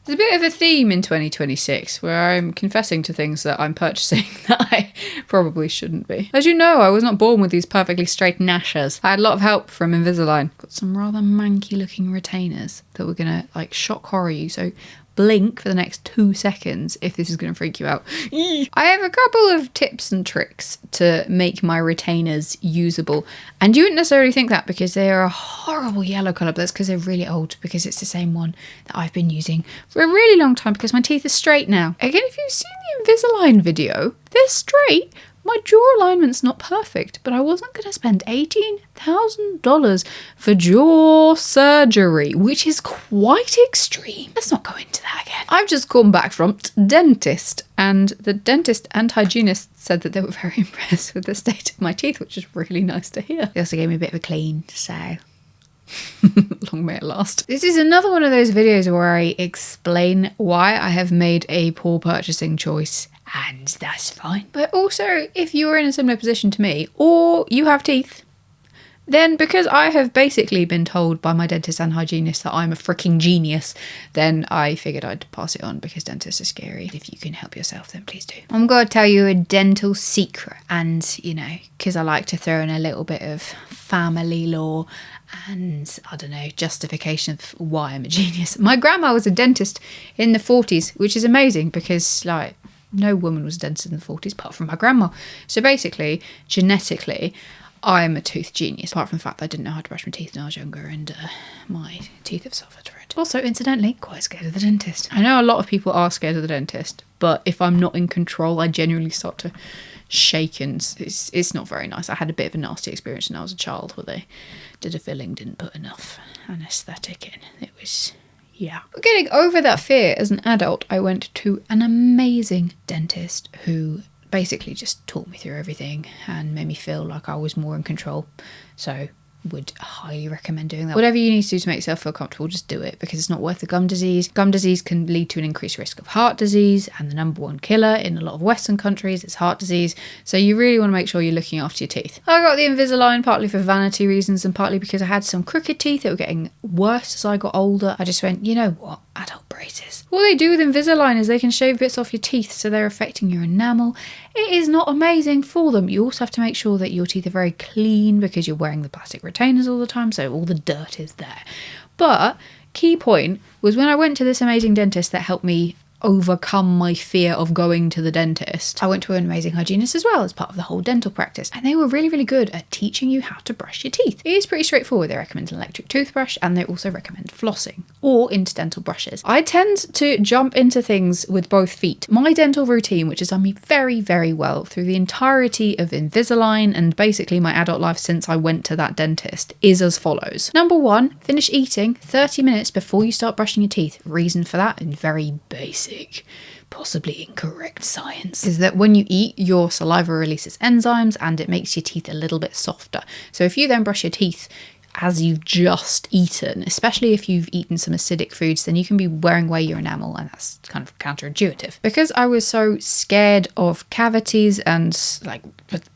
There's a bit of a theme in 2026 where I'm confessing to things that I'm purchasing that I probably shouldn't be. As you know, I was not born with these perfectly straight gnashers. I had a lot of help from Invisalign. Got some rather manky looking retainers that were gonna like shock horror you, so blink for the next 2 seconds if this is going to freak you out. I have a couple of tips and tricks to make my retainers usable, and you wouldn't necessarily think that because they are a horrible yellow colour, but that's because they're really old, because it's the same one that I've been using for a really long time because my teeth are straight now. Again, if you've seen the Invisalign video, they're straight. My jaw alignment's not perfect, but I wasn't going to spend $18,000 for jaw surgery, which is quite extreme. Let's not go into that again. I've just come back from dentist, and the dentist and hygienist said that they were very impressed with the state of my teeth, which is really nice to hear. They also gave me a bit of a clean, so... long may it last. This is another one of those videos where I explain why I have made a poor purchasing choice, and that's fine. But also, if you're in a similar position to me, or you have teeth, then because I have basically been told by my dentist and hygienist that I'm a freaking genius, then I figured I'd pass it on because dentists are scary. If you can help yourself, then please do. I'm going to tell you a dental secret, and you know, because I like to throw in a little bit of family law and, I don't know, justification of why I'm a genius. My grandma was a dentist in the 40s, which is amazing because, like, no woman was a dentist in the 40s apart from my grandma. So basically, genetically, I'm a tooth genius, apart from the fact that I didn't know how to brush my teeth when I was younger, and my teeth have suffered for it. Also, incidentally, quite scared of the dentist. I know a lot of people are scared of the dentist, but if I'm not in control, I genuinely start to shake, and it's not very nice. I had a bit of a nasty experience when I was a child where they did a filling, didn't put enough anaesthetic in. It was... yeah. But getting over that fear as an adult, I went to an amazing dentist who basically just taught me through everything and made me feel like I was more in control. So would highly recommend doing that. Whatever you need to do to make yourself feel comfortable, just do it, because it's not worth the gum disease. Gum disease can lead to an increased risk of heart disease, and the #1 killer in a lot of Western countries is heart disease. So you really want to make sure you're looking after your teeth. I got the Invisalign partly for vanity reasons and partly because I had some crooked teeth that were getting worse as I got older. I just went, you know what? Adult braces. What they do with Invisalign is they can shave bits off your teeth, so they're affecting your enamel. It is not amazing for them. You also have to make sure that your teeth are very clean because you're wearing the plastic retainers all the time, so all the dirt is there. But key point was when I went to this amazing dentist that helped me overcome my fear of going to the dentist, I went to an amazing hygienist as well as part of the whole dental practice, and they were really, really good at teaching you how to brush your teeth. It is pretty straightforward. They recommend an electric toothbrush, and they also recommend flossing or interdental brushes. I tend to jump into things with both feet. My dental routine, which has done me very, very well through the entirety of Invisalign and basically my adult life since I went to that dentist, is as follows. Number 1, finish eating 30 minutes before you start brushing your teeth. Reason for that, in very basic, possibly incorrect science, is that when you eat, your saliva releases enzymes and it makes your teeth a little bit softer. So if you then brush your teeth as you've just eaten, especially if you've eaten some acidic foods, then you can be wearing away your enamel, and that's kind of counterintuitive. Because I was so scared of cavities and like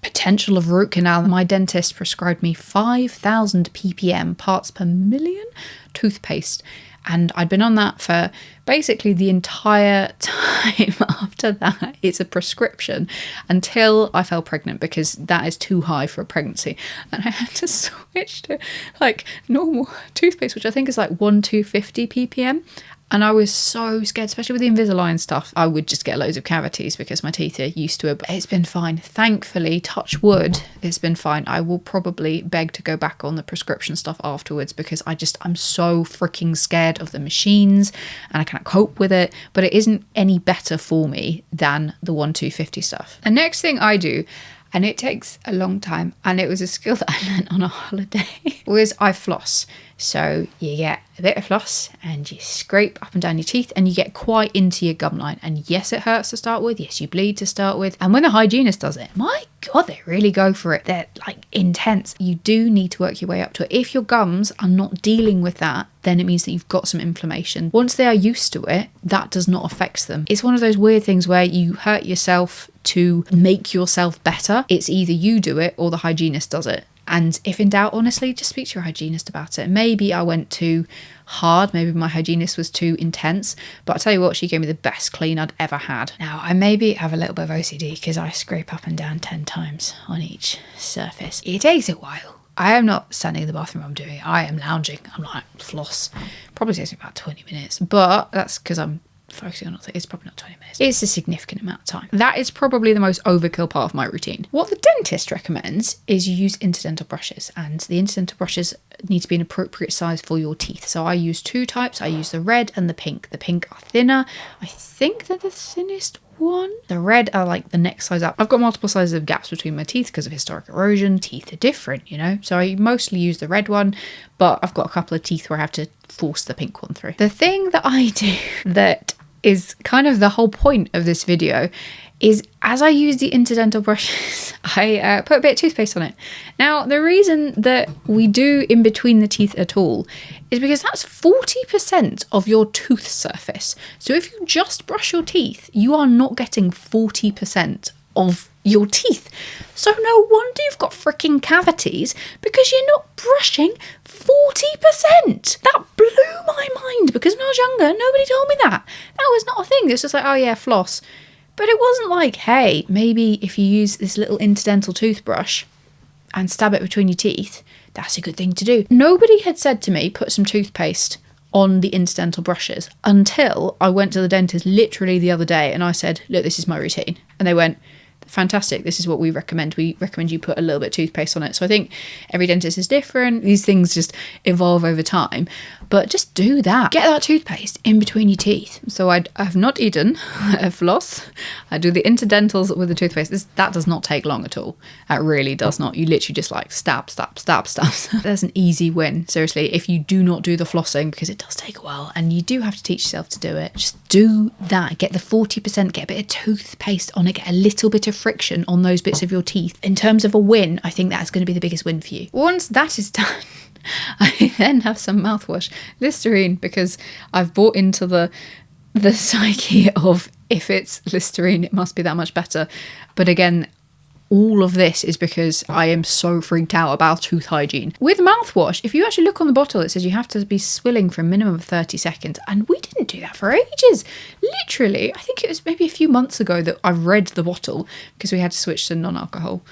potential of root canal, my dentist prescribed me 5,000 ppm, parts per million, toothpaste. And I'd been on that for basically the entire time after that. It's a prescription until I fell pregnant, because that is too high for a pregnancy. And I had to switch to like normal toothpaste, which I think is like 1,250 ppm. And I was so scared, especially with the Invisalign stuff. I would just get loads of cavities because my teeth are used to it. But it's been fine. Thankfully, touch wood, it's been fine. I will probably beg to go back on the prescription stuff afterwards because I'm so freaking scared of the machines and I can't cope with it. But it isn't any better for me than the 1,250 stuff. The next thing I do, and it takes a long time, and it was a skill that I learned on a holiday, was I floss. So you get a bit of floss and you scrape up and down your teeth and you get quite into your gum line. And yes, it hurts to start with. Yes, you bleed to start with. And when the hygienist does it, my God, they really go for it. They're like intense. You do need to work your way up to it. If your gums are not dealing with that, then it means that you've got some inflammation. Once they are used to it, that does not affect them. It's one of those weird things where you hurt yourself to make yourself better. It's either you do it or the hygienist does it. And if in doubt, honestly, just speak to your hygienist about it. Maybe I went too hard, maybe my hygienist was too intense, but I'll tell you what, she gave me the best clean I'd ever had. Now, I maybe have a little bit of OCD because I scrape up and down 10 times on each surface. It takes a while. I am not standing in the bathroom while I'm doing it. I am lounging. I'm like, floss. Probably takes me about 20 minutes, but that's because I'm focusing on other things. It's probably not 20 minutes. It's a significant amount of time. That is probably the most overkill part of my routine. What the dentist recommends is you use interdental brushes, and the interdental brushes need to be an appropriate size for your teeth. So I use two types. I use the red and the pink. The pink are thinner. I think they're the thinnest one. The red are like the next size up. I've got multiple sizes of gaps between my teeth because of historic erosion. Teeth are different, you know, so I mostly use the red one, but I've got a couple of teeth where I have to force the pink one through. The thing that I do that is kind of the whole point of this video is, as I use the interdental brushes, I put a bit of toothpaste on it. Now, the reason that we do in between the teeth at all is because that's 40% of your tooth surface. So if you just brush your teeth, you are not getting 40% of your teeth. So no wonder you've got freaking cavities, because you're not brushing 40%. That blew my mind, because when I was younger, nobody told me that. That was not a thing. It was just like, oh yeah, floss. But it wasn't like, hey, maybe if you use this little interdental toothbrush and stab it between your teeth, that's a good thing to do. Nobody had said to me, put some toothpaste on the interdental brushes, until I went to the dentist literally the other day and I said, look, this is my routine. And they went, fantastic, this is what we recommend. We recommend you put a little bit of toothpaste on it. So I think every dentist is different. These things just evolve over time. But just do that. Get that toothpaste in between your teeth. So I have not eaten a floss. I do the interdentals with the toothpaste. That does not take long at all. That really does not. You literally just like stab, stab, stab, stab. That's an easy win. Seriously, if you do not do the flossing, because it does take a while and you do have to teach yourself to do it, just do that. Get the 40%, get a bit of toothpaste on it, get a little bit of friction on those bits of your teeth. In terms of a win, I think that's going to be the biggest win for you. Once that is done, I then have some mouthwash, Listerine, because I've bought into the psyche of, if it's Listerine, it must be that much better. But again, all of this is because I am so freaked out about tooth hygiene. With mouthwash, if you actually look on the bottle, it says you have to be swilling for a minimum of 30 seconds. And we didn't do that for ages. Literally, I think it was maybe a few months ago that I read the bottle, because we had to switch to non-alcohol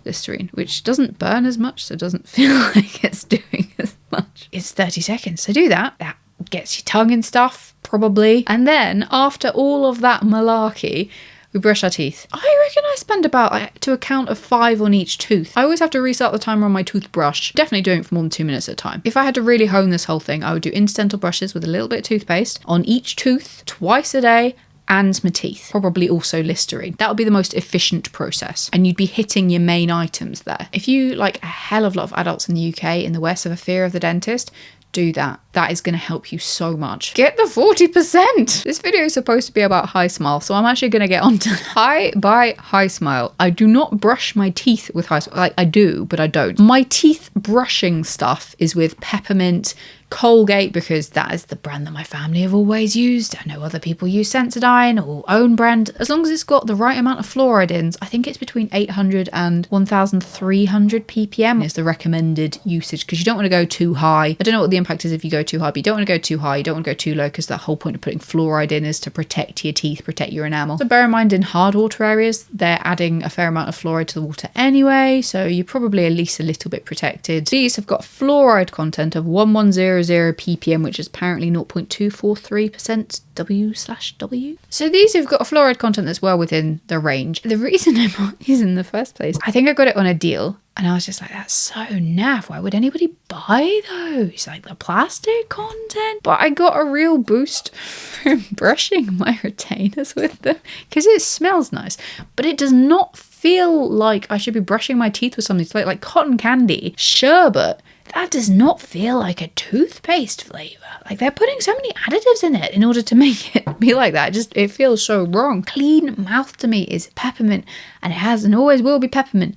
Listerine, which doesn't burn as much, so it doesn't feel like it's doing as much. It's 30 seconds, so do that. That gets your tongue and stuff, probably. And then, after all of that malarkey, we brush our teeth. I reckon I spend about to a count of 5 on each tooth. I always have to restart the timer on my toothbrush. Definitely doing it for more than 2 minutes at a time. If I had to really hone this whole thing, I would do interdental brushes with a little bit of toothpaste on each tooth twice a day, and my teeth. Probably also Listerine. That would be the most efficient process, and you'd be hitting your main items there. If you, like a hell of a lot of adults in the UK, in the West, have a fear of the dentist, do that. That is going to help you so much. Get the 40%! This video is supposed to be about HiSmile, so I'm actually going to get onto that. I buy HiSmile. I do not brush my teeth with HiSmile. Like, I do, but I don't. My teeth brushing stuff is with peppermint, Colgate, because that is the brand that my family have always used. I know other people use Sensodyne or own brand. As long as it's got the right amount of fluoride in, I think it's between 800 and 1300 ppm is the recommended usage, because you don't want to go too high. I don't know what the impact is if you go too high, but you don't want to go too high, you don't want to go too low, because the whole point of putting fluoride in is to protect your teeth, protect your enamel. So bear in mind, in hard water areas, they're adding a fair amount of fluoride to the water anyway, so you're probably at least a little bit protected. These have got fluoride content of 1100 ppm, which is apparently 0.243% W/W. So these have got a fluoride content that's well within the range. The reason I bought these in the first place, I think I got it on a deal, and I was just like, that's so naff. Why would anybody buy those? Like the plastic content? But I got a real boost from brushing my retainers with them, because it smells nice, but it does not feel like I should be brushing my teeth with something like cotton candy, sherbet. That does not feel like a toothpaste flavour. Like, they're putting so many additives in it in order to make it be like that. It feels so wrong. Clean mouth to me is peppermint, and it has and always will be peppermint.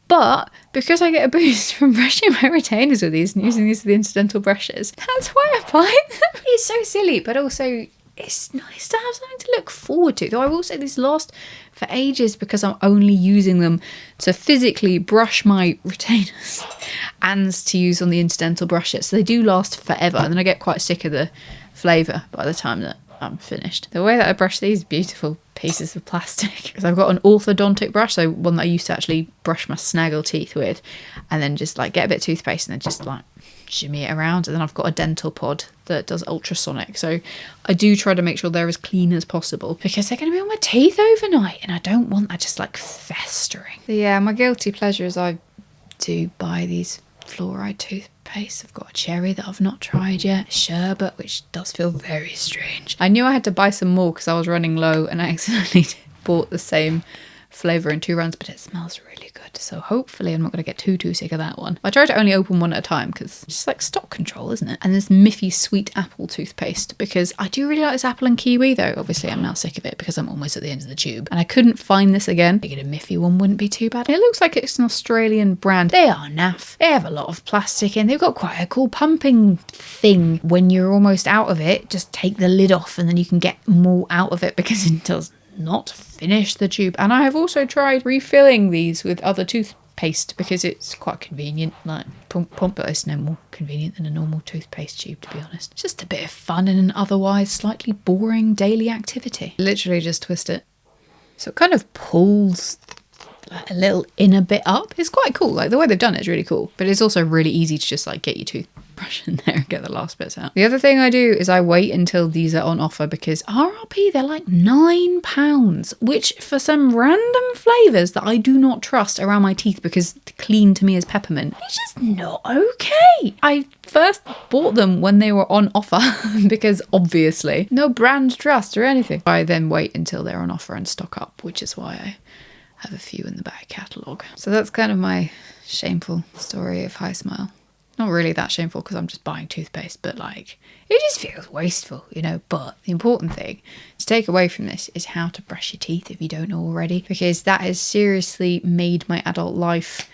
But because I get a boost from brushing my retainers with these and using these as the incidental brushes, that's why I buy them. It's so silly, but also it's nice to have something to look forward to. Though I will say these last for ages because I'm only using them to physically brush my retainers and to use on the interdental brushes. So they do last forever, and then I get quite sick of the flavour by the time that I'm finished. The way that I brush these beautiful pieces of plastic, because I've got an orthodontic brush, so one that I used to actually brush my snaggle teeth with, and then just like get a bit of toothpaste and then just like shimmy it around. And then I've got a dental pod that does ultrasonic, so I do try to make sure they're as clean as possible because they're going to be on my teeth overnight and I don't want that just like festering. So yeah, my guilty pleasure is I do buy these fluoride toothpaste. I've got a cherry that I've not tried yet, sherbet, which does feel very strange. I knew I had to buy some more because I was running low and I accidentally bought the same flavour in 2 runs, but it smells really good, so hopefully I'm not going to get too sick of that one. I try to only open one at a time because it's just like stock control, isn't it? And this Miffy sweet apple toothpaste, because I do really like this apple and kiwi, though obviously I'm now sick of it because I'm almost at the end of the tube and I couldn't find this again. I figured a Miffy one wouldn't be too bad. It looks like it's an Australian brand. They are naff. They have a lot of plastic in. They've got quite a cool pumping thing. When you're almost out of it, just take the lid off and then you can get more out of it because it does not finish the tube. And I have also tried refilling these with other toothpaste because it's quite convenient, like pump, but it's no more convenient than a normal toothpaste tube, to be honest. Just a bit of fun in an otherwise slightly boring daily activity. Literally just twist it so it kind of pulls like a little inner bit up. It's quite cool. Like the way they've done it is really cool, but it's also really easy to just like get your toothbrush in there and get the last bits out. The other thing I do is I wait until these are on offer because RRP, they're like £9, which for some random flavours that I do not trust around my teeth because clean to me is peppermint, it's just not okay. I first bought them when they were on offer because obviously no brand trust or anything. I then wait until they're on offer and stock up, which is why I have a few in the back catalogue. So that's kind of my shameful story of HiSmile. Not really that shameful because I'm just buying toothpaste, but like it just feels wasteful, you know. But the important thing to take away from this is how to brush your teeth if you don't know already, because that has seriously made my adult life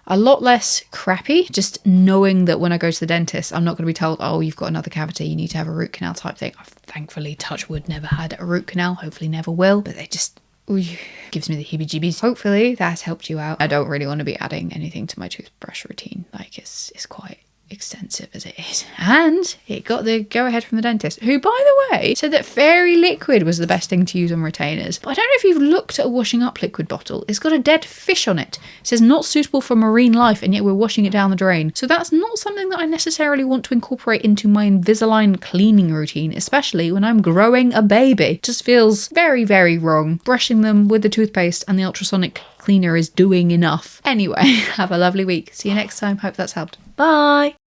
a lot less crappy. Just knowing that when I go to the dentist, I'm not going to be told, oh, you've got another cavity, you need to have a root canal type thing. I've thankfully, touch wood, never had a root canal, hopefully never will, but they just gives me the heebie-jeebies. Hopefully that has helped you out. I don't really want to be adding anything to my toothbrush routine. Like it's quite extensive as it is. And it got the go-ahead from the dentist, who, by the way, said that fairy liquid was the best thing to use on retainers. But I don't know if you've looked at a washing up liquid bottle. It's got a dead fish on it. It says not suitable for marine life, and yet we're washing it down the drain. So that's not something that I necessarily want to incorporate into my Invisalign cleaning routine, especially when I'm growing a baby. It just feels very, very wrong. Brushing them with the toothpaste and the ultrasonic cleaner is doing enough. Anyway, have a lovely week. See you next time. Hope that's helped. Bye.